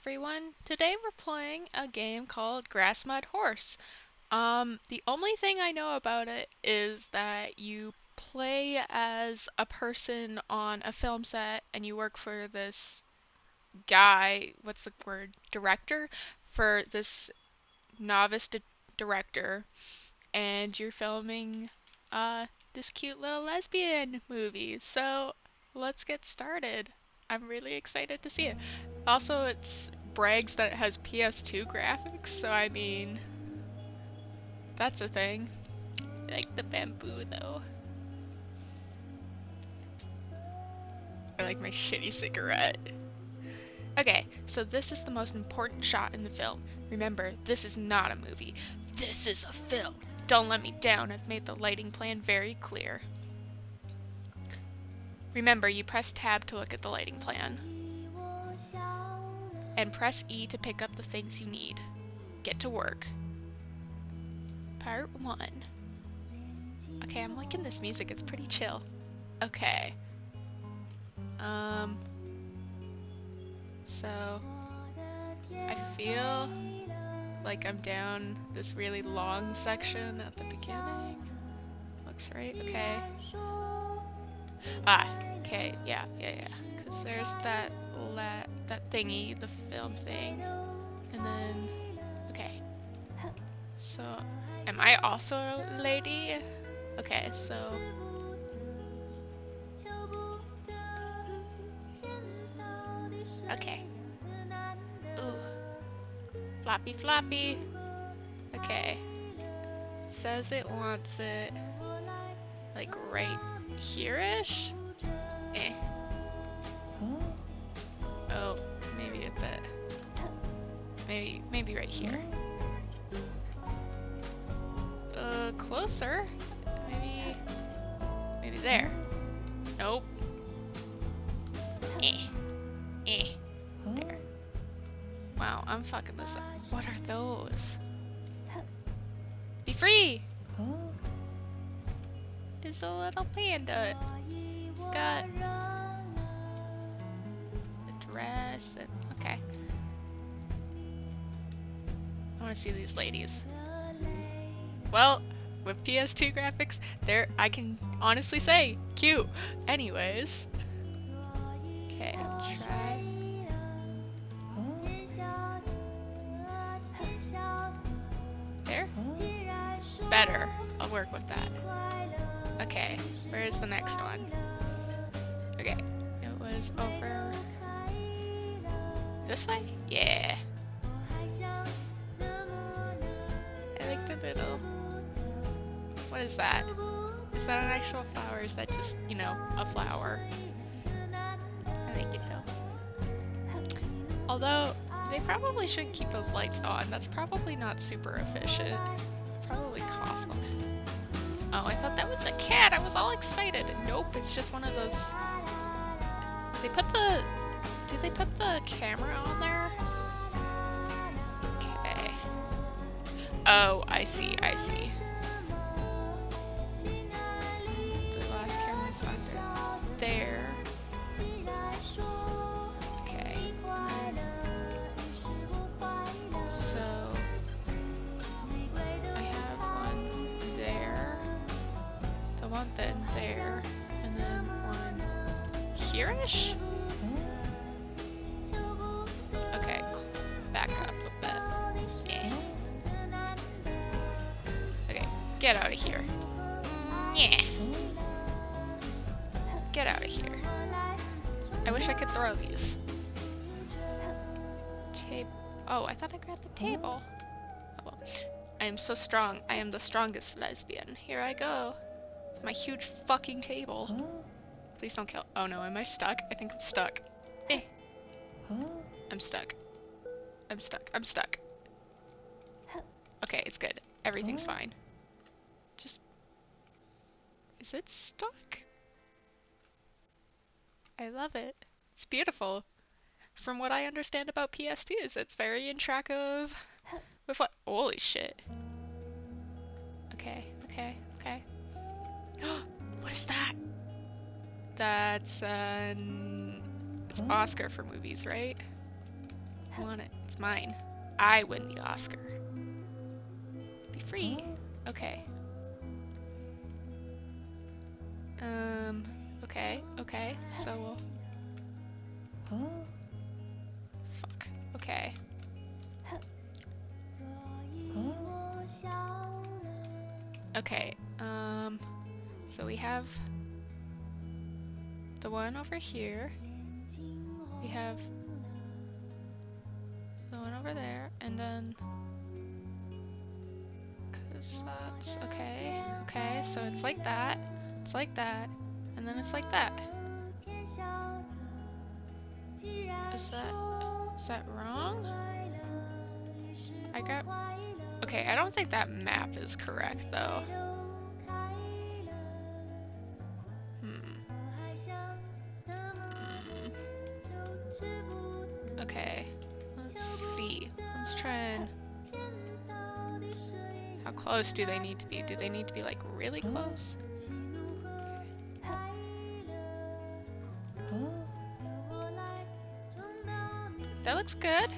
everyone. Today we're playing a game called Grass Mud Horse. The only thing I know about it is that you play as a person on a film set and you work for this guy, what's the word, director, for this novice director, and you're filming this cute little lesbian movie. So let's get started. I'm really excited to see it. Also, it's brags that it has PS2 graphics, so I mean, that's a thing. I like the bamboo though. I like my shitty cigarette. Okay, so this is the most important shot in the film. Remember, this is not a movie. This is a film. Don't let me down. I've made the lighting plan very clear. Remember, you press tab to look at the lighting plan. And press E to pick up the things you need. Get to work. Part 1. Okay, I'm liking this music. It's pretty chill. Okay. So I feel like I'm down this really long section at the beginning. Looks right. Okay. Okay. Yeah. Because there's that thingy, the film thing, and then okay. So, am I also a lady? Okay. So. Okay. Ooh. Floppy. Okay. It says it wants it like right here-ish? Oh, maybe a bit. Maybe right here. Closer? Maybe there. Nope. There. Wow, I'm fucking this up. What are those? Be free! It's a little panda. It's got a dress and okay. I want to see these ladies. Well, with PS2 graphics, I can honestly say cute. Anyways. Okay, try. There? Better. I'll work with that. Okay, where's the next one? Okay, it was over this way? Yeah. I like the little... What is that? Is that an actual flower or is that just, you know, a flower? I like it though. Although, they probably should keep those lights on. That's probably not super efficient. Probably cost them. Oh, I thought that was a cat. I was all excited. Nope, it's just one of those... Did they put the camera on there? Okay. Oh, I see. The last camera's under there. Okay. So I have one there, the one then there, and then one here-ish? Okay, back up a bit. Yeah. Okay, get out of here. Yeah. Get out of here. I wish I could throw these. Oh, I thought I grabbed the table. Oh well. I am so strong. I am the strongest lesbian. Here I go. With my huge fucking table. Please don't kill. Oh no, am I stuck? I think I'm stuck. I'm stuck. Okay, it's good. Everything's fine. Just... Is it stuck? I love it. It's beautiful. From what I understand about PS2s, it's very interactive with what— Holy shit. Okay. What is that? That's it's Oscar for movies, right? I want it. It's mine. I win the Oscar. Be free. Okay. Okay. So we'll... Fuck. Okay. Okay, so we have the one over here. We have the one over there, and then... Cause that's... Okay, so it's like that. It's like that. And then it's like that. Is that wrong? Okay, I don't think that map is correct though. Okay, let's see. Let's try and... How close do they need to be? Do they need to be like really close? That looks good.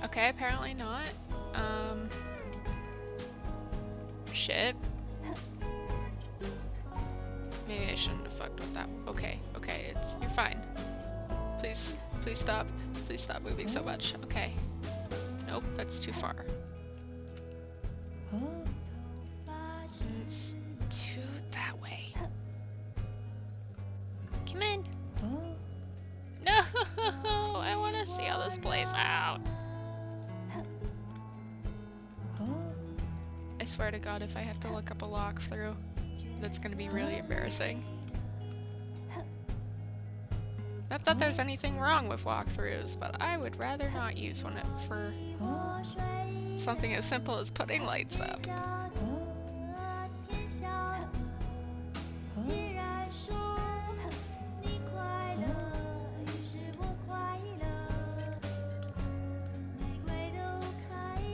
Okay, apparently not. Shit. Maybe I shouldn't have fucked with that. Okay, you're fine. Please stop. Please stop moving so much. Okay. Nope, that's too far. Let's do it that way. Come in. No, I want to see how this plays out. I swear to God, if I have to look up a walkthrough, that's gonna be really embarrassing. Not that there's anything wrong with walkthroughs, but I would rather not use one for something as simple as putting lights up.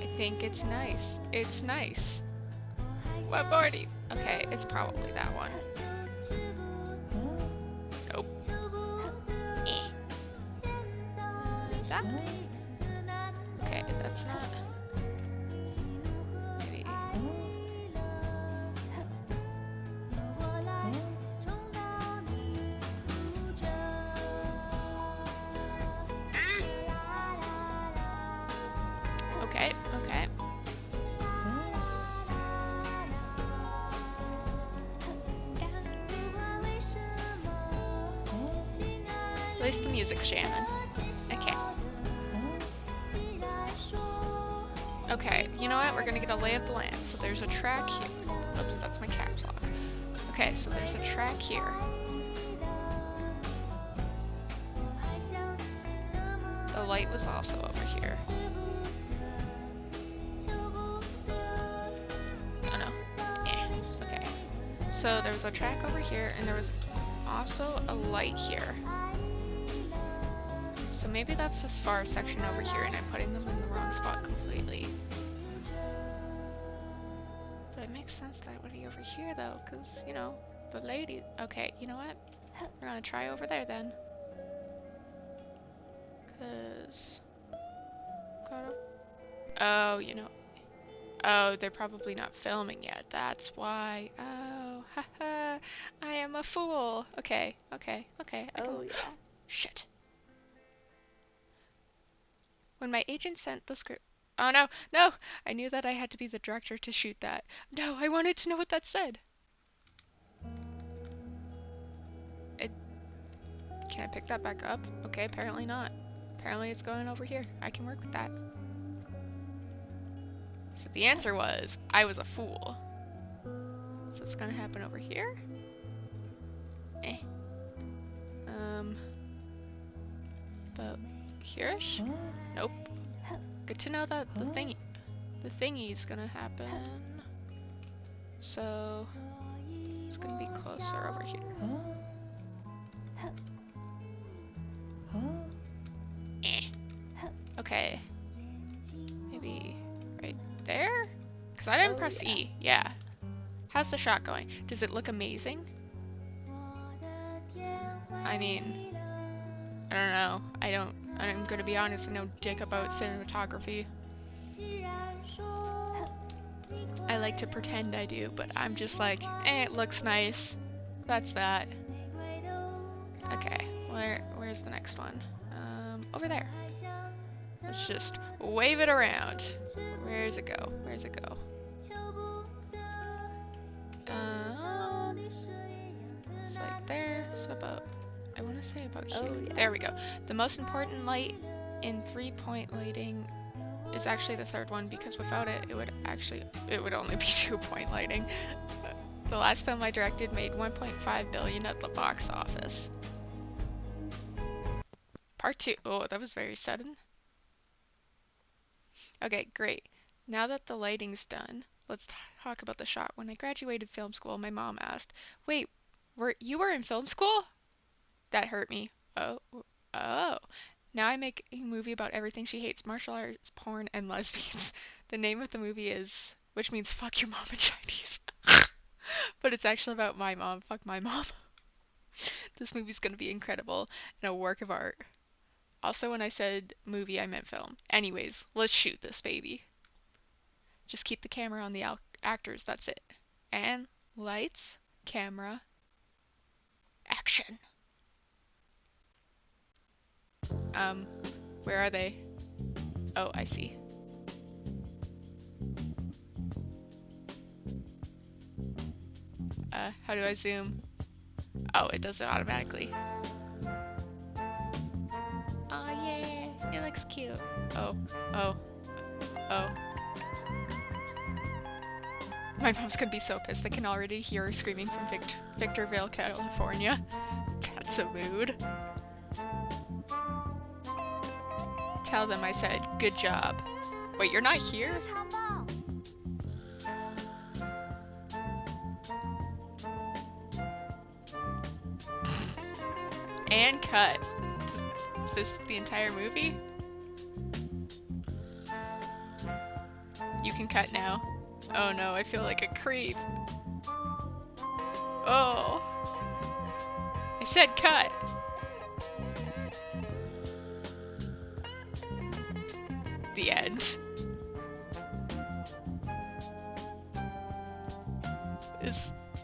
I think it's nice. It's nice. What board do you... Okay, it's probably that one. Nope. That? Okay, that's not... Maybe... Okay. At least the music's Shannon. Okay. Okay, you know what? We're gonna get a lay of the land. So there's a track here. Oops, that's my caps lock. Okay, so there's a track here. The light was also over here. Oh no. Okay. So there was a track over here, and there was also a light here. So maybe that's this far section over here, and I'm putting them in the wrong spot completely. But it makes sense that it would be over here though, because, you know, the lady... Okay, you know what? We're gonna try over there then. Because... Oh, you know... Oh, they're probably not filming yet. That's why. Oh, haha. I am a fool. Okay. Oh, yeah. Shit. When my agent sent the script... Oh, no! I knew that I had to be the director to shoot that. No, I wanted to know what that said. Can I pick that back up? Okay, apparently not. Apparently it's going over here. I can work with that. So the answer was, I was a fool. So it's gonna happen over here? About here-ish? Nope. Good to know that the thingy's gonna happen. So it's gonna be closer over here. Okay. Maybe right there? Because I didn't press E. Yeah. How's the shot going? Does it look amazing? I mean, I don't know. I'm gonna be honest, I know dick about cinematography. I like to pretend I do, but I'm just like, it looks nice. That's that. Okay, where's the next one? Over there. Let's just wave it around. Where's it go? Where's it go? It's like there. So about, I want to say about here. Oh, yeah. There we go. The most important light in 3-point lighting is actually the third one, because without it, it would only be 2-point lighting. The last film I directed made $1.5 billion at the box office. Part 2. Oh, that was very sudden. Okay, great. Now that the lighting's done, let's talk about the shot. When I graduated film school, my mom asked, "Wait, you were in film school?" That hurt me. Oh. Now I make a movie about everything she hates: martial arts, porn, and lesbians. The name of the movie is, which means fuck your mom in Chinese. But it's actually about my mom. Fuck my mom. This movie's gonna be incredible and a work of art. Also, when I said movie, I meant film. Anyways, let's shoot this baby. Just keep the camera on the actors, that's it. And lights, camera, action. Where are they? Oh, I see. How do I zoom? Oh, it does it automatically. Oh yeah, it looks cute. Oh. My mom's gonna be so pissed. I can already hear her screaming from Victorville, California. That's a mood. Tell them I said, good job. Wait, you're not here? And cut. Is this the entire movie? You can cut now. Oh no, I feel like a creep. Oh. I said cut. The end.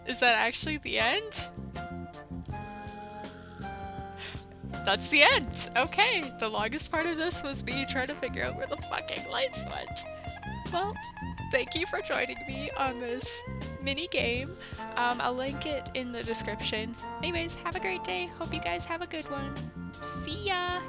Is that actually the end? That's the end. Okay, the longest part of this was me trying to figure out where the fucking lights went. Well, thank you for joining me on this mini game. I'll link it in the description. Anyways, have a great day. Hope you guys have a good one. See ya!